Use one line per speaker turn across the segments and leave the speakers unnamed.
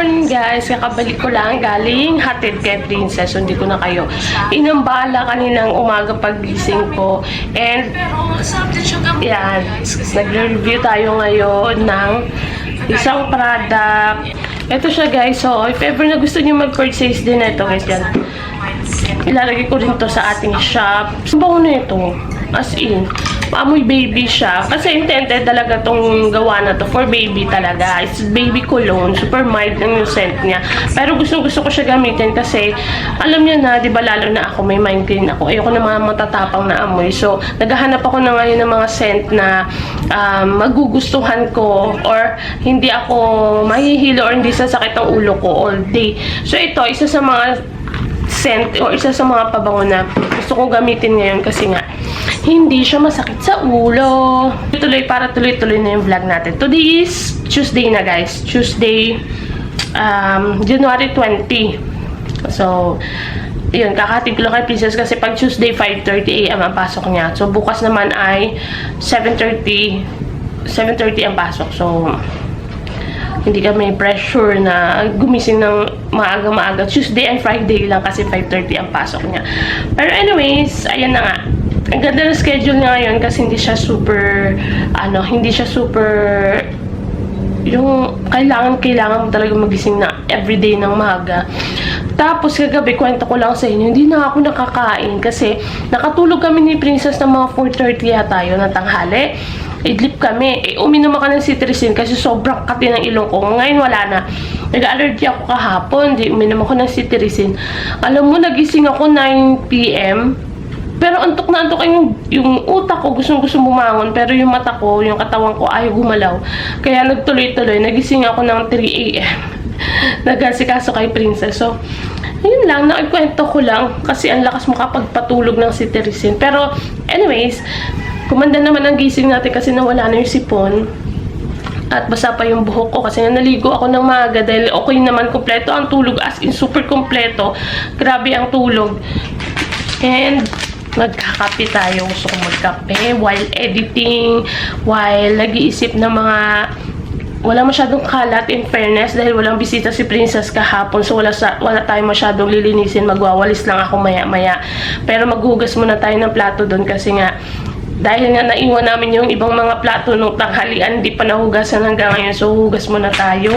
morning guys, kakabalik ko lang galing hatid kay Princess. Hindi ko na kayo inambala kaninang umaga pagising ko. And yan, nagre-review tayo ngayon ng isang product. Ito siya guys, so if ever na gusto niyo mag-purchase din ito guys, yan. Ilalagay ko rin to sa ating shop. Sabaw na ito, as in amoy baby siya. Kasi intended talaga tong gawa na to for baby talaga. It's baby cologne. Super mild ng yung scent niya. Pero gusto ko siya gamitin kasi alam niyo na, di ba, lalo na ako, may migraine ako. Ayoko na mga matatapang na amoy. So, naghahanap ako na ngayon ng mga scent na magugustuhan ko or hindi ako mahihilo or hindi sasakit ang ulo ko all day. So, ito, isa sa mga scent o isa sa mga pabango na gusto kong gamitin ngayon kasi nga hindi siya masakit sa ulo. Para tuloy-tuloy na yung vlog natin. Today is Tuesday na guys. Tuesday, January 20. So, yun, kakatig ko lang kay Princess kasi pag Tuesday 5:30 AM ang pasok niya. So, bukas naman ay 7:30 ang pasok. So, hindi kami pressure na gumising ng maaga-maaga. Tuesday and Friday lang kasi 5:30 ang pasok niya. Pero anyways, ayan na nga. Ang ganda ng schedule niya ngayon kasi hindi siya super, yung kailangan mo talaga magising na everyday ng maaga. Tapos kagabi, kwento ko lang sa inyo, hindi na ako nakakain kasi nakatulog kami ni Princess ng mga 4:30 yata yun ng tanghali. Idlip kami. Uminom ako ng cetirizine kasi sobrang kati ng ilong ko. Ngayon wala na. Nag-allergy ako kahapon. Uminom ako ng cetirizine. Alam mo, nagising ako 9 PM. Pero antok na antok yung utak ko. Gustong-gusto bumangon. Pero yung mata ko, yung katawan ko ayaw gumalaw. Kaya nagtuloy-tuloy. Nagising ako ng 3 AM. Nagasikaso kay Princess. So, yun lang, nakikwento ko lang kasi ang lakas mo kapag patulog ng cetirizine. Pero, anyways, kumanda naman ang gising natin kasi nawala na yung sipon. At basa pa yung buhok ko kasi naligo ako ng maaga dahil okay naman, kompleto ang tulog, as in super kompleto. Grabe ang tulog. And magkakape tayo. Gusto ko magkape while editing, while nag-iisip ng mga wala masyadong kalat in fairness dahil walang bisita si Princess kahapon. So wala tayong masyadong lilinisin. Magwawalis lang ako maya-maya. Pero maghugas muna tayo ng plato doon kasi nga dahil nga naiwan namin yung ibang mga plato nung tanghalian, hindi pa nahugasan hanggang ngayon. So hugas muna tayo.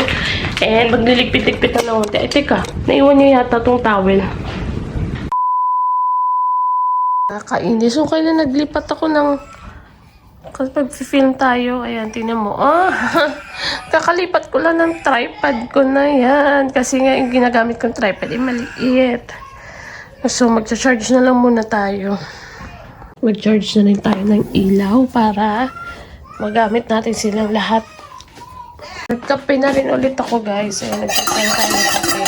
And magliligpit-ligpit na naunti. Eh teka, naiwan niya yata tong towel. Nakakainis. So kailan naglipat ako ng kasi pag-film tayo, ayan, tingnan mo. Kakalipat ko lang ng tripod ko na yan. Kasi nga, yung ginagamit kong tripod ay maliit. So, mag-charge na lang muna tayo. Mag-charge na rin tayo ng ilaw para magamit natin silang lahat. Nagkape na rin ulit ako, guys. Ayan, nagkape tayo ng kape.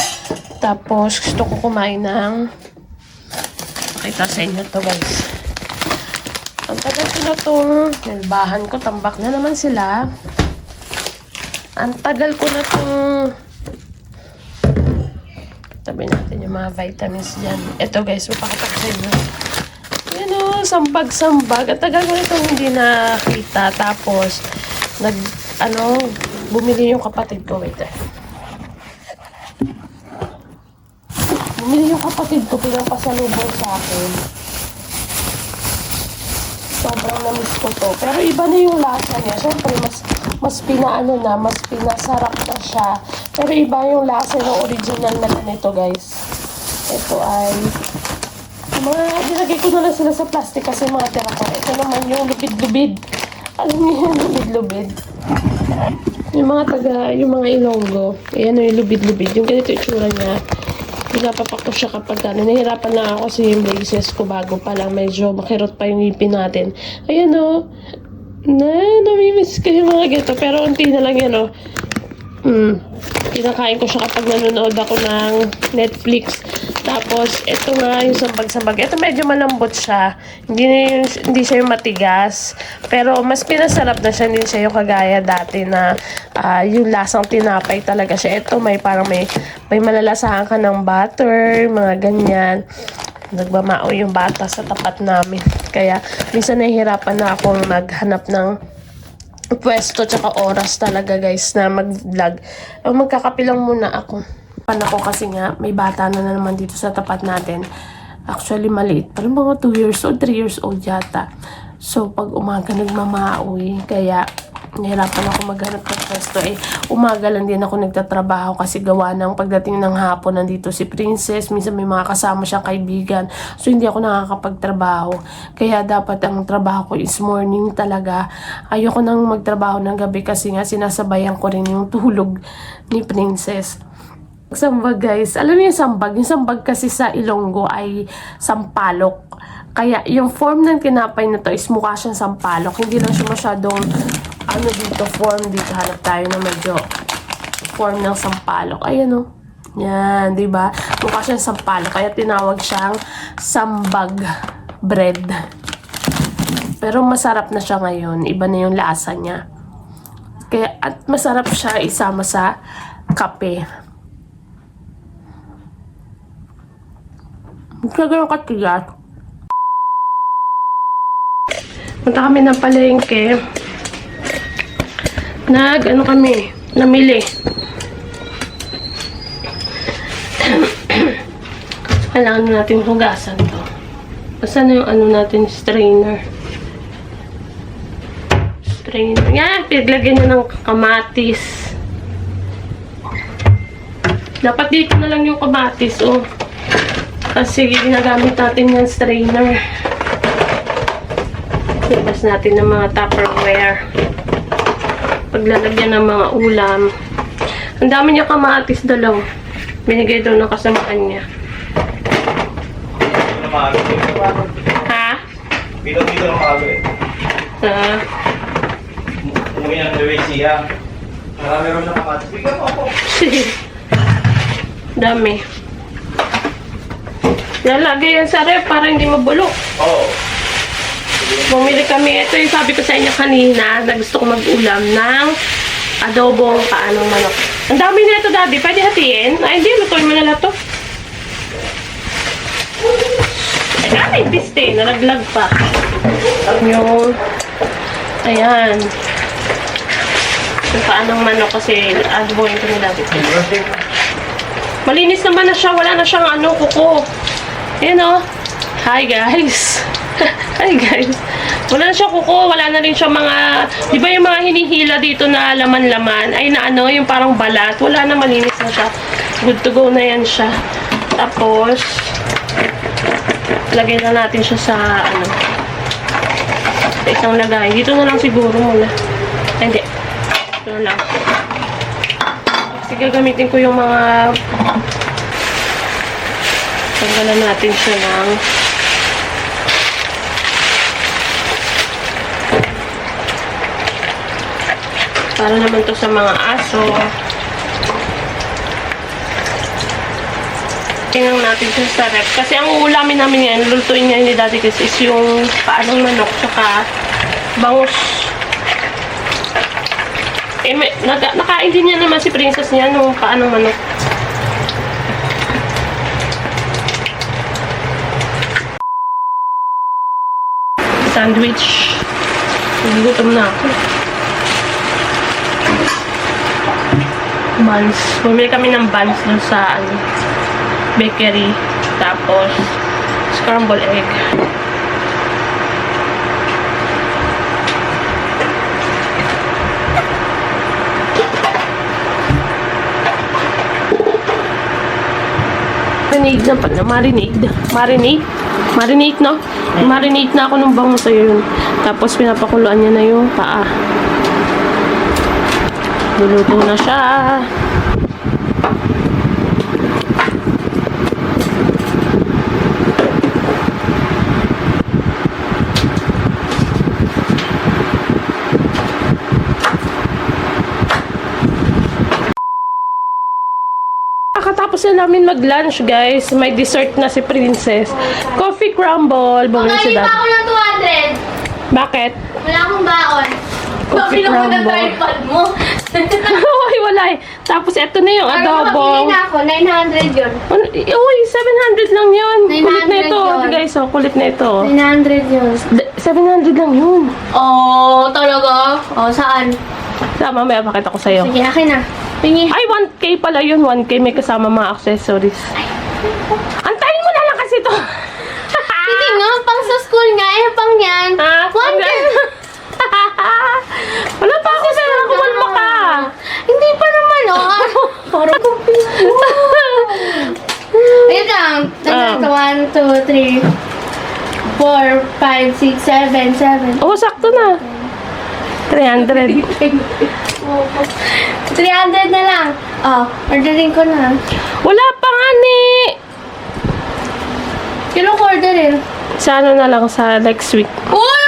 Tapos, gusto ko kumain ng pakita sa inyo to, guys. Ang tagal ko na itong nilbahan ko. Tambak na naman sila. Ang tagal ko na itong tabi natin yung mga vitamins dyan. Ito guys, mapakita ko sa inyo. Yan o, sambag-sambag. Ang tagal ko na itong hindi nakita. Tapos, bumili yung kapatid ko. Wait. Bumili yung kapatid ko. Pinapasalubong sa akin. Sobrang na-miss ko to. Pero iba na yung lasa niya. Siyempre, mas pinasarap na siya. Pero iba yung lasa ng original na nito, guys. Ito ay nilagay ko na lang sila sa plastic kasi mga tira ko. Ito naman yung lubid-lubid. Alam niyo yung lubid-lubid. Yung mga Ilonggo. Ayan yung lubid-lubid. Yung ganito itsura niya. Pinapapak ko siya kapag nahihirapan lang ako sa yung braces ko bago pa lang medyo makirot pa yung ngipin natin. Ayan o. Namimiss ko yung mga ganito. Pero unti na lang yan o. Kinakain ko siya kapag nanonood ako ng Netflix. Tapos, ito nga yung sambag-sambag. Ito medyo malambot siya. Hindi siya yung matigas. Pero mas pinasarap na siya. Hindi siya yung kagaya dati na yung lasang tinapay talaga siya. Ito may malalasahan ka ng butter, mga ganyan. Nagmamao yung bata sa tapat namin. Kaya, minsan nahihirapan na akong maghanap ng pwesto tsaka oras talaga guys na mag-vlog. Magkakape lang muna ako. Ako kasi nga, may bata na naman dito sa tapat natin. Actually, maliit. Parang mga 2 years old, 3 years old yata. So, pag umaga nagmamauwi, kaya nahirapan ako maghanap ng pwesto. Umaga lang din ako nagtatrabaho kasi gawa ng pagdating ng hapon nandito si Princess. Minsan may mga kasama siyang kaibigan. So, hindi ako nakakapagtrabaho. Kaya dapat ang trabaho ko is morning talaga. Ayoko nang magtrabaho ng gabi kasi nga sinasabayan ko rin yung tulog ni Princess. Sambag guys, alam niyo yung sambag? Yung sambag kasi sa Ilonggo ay sampalok. Kaya yung form ng tinapay na to is mukha siyang sampalok. Hindi lang siya masyadong dito form. Dito hanap tayo na medyo form ng sampalok. Ayan o. Yan, di ba? Mukha siyang sampalok. Kaya tinawag siyang sambag bread. Pero masarap na siya ngayon. Iba na yung lasa niya. Kaya, at masarap siya isama sa kape. Kaya katigas. Punta kami ng palengke. Namili. Kailangan natin hugasan to. Basta na yung natin, strainer. Yan, piglagyan niya ng kamatis. Dapat dito na lang yung kamatis, oh. Kasi ginagamit natin yung strainer. Labas natin ng mga Tupperware. Paglalagyan ng mga ulam. Ang dami niya kamatis dalaw. Binigay daw ng kasamaan niya. Ha?
Bito-bito ng maaga eh. Umuwi ng Nueva Ecija. Marami rin na kamatis. Bigyan mo ako.
Dami. Lalagay yan sa ref para hindi mabulok.
Oo.
Bumili kami. Ito yung sabi ko sa inyo kanina na gusto ko mag-ulam ng adobong paanong manok. Ang dami na ito, Daddy. Pwede hatiin? Ay, hindi. Lutuin mo na lang ito. Ay, piste. Nalaglag pa. Yung ayan. Yung paanong manok kasi adobong ito ni Daddy. Malinis naman na siya. Wala na siyang kuko. Ayan o. Hi guys. Hi guys. Wala na siya kuko. Wala na rin siya mga... Di ba yung mga hinihila dito na laman-laman? Ay na yung parang balat. Wala na, malinis na siya. Good to go na yan siya. Tapos, lagay na natin siya sa sa isang lagay. Dito na lang siguro muna. Ay, hindi. Dito na lang. Kasi gagamitin ko yung mga... Tanggalan natin siya ng para naman to sa mga aso. Tingnan natin siya sa ref. Kasi ang uulamin namin yan, lulutuin niya ni Daddy kasi is yung paanong manok tsaka bangus. Nakain din niya naman si Princess niya nung paanong manok. Sandwich. Nagugutom na ako. Buns. Bumili kami ng buns dun sa bakery. Tapos, scrambled egg. Marinate, no? Marinate na ako ng bangus sa'yo yun. Tapos, pinapakuluan niya na yung paa. Luluto na siya. Kakatapos na namin mag-lunch, guys. May dessert na si Princess. Coffee crumble. Bumili si Dad.
ako ng 200.
Bakit?
Wala akong baon.
Coffee
Pabili mo ng
crumble.
tripod mo.
Uy, wala eh. Tapos, eto na yung adobong.
Pabili na ako. 900 yun.
Uy, 700 lang yun. Kulit na
900
ito.
yun.
Guys, kulit na ito.
900 yun.
700 lang yun.
Oh, talaga? O, saan?
Mamaya pakita ko sa'yo.
Sige, akin na. Pingi.
Ay, 1K pala yun. 1K may kasama mga accessories. Antayin mo na lang kasi to.
Hindi nga, pang sa school nga. Eh, pang yan.
Ha?
One day.
Wala pa ako sa'yo. Kumalma ka.
Hindi pa naman, oh. Parang Wait lang. Ano, 1, 2, 3, 4, 5, 6, 7, 7.
Oo, sakto na. 300.
300 na lang. Oh, ordering ko na.
Wala pa nga ni.
Kilo ko orderin.
Sa ano na lang sa next week.
Uy!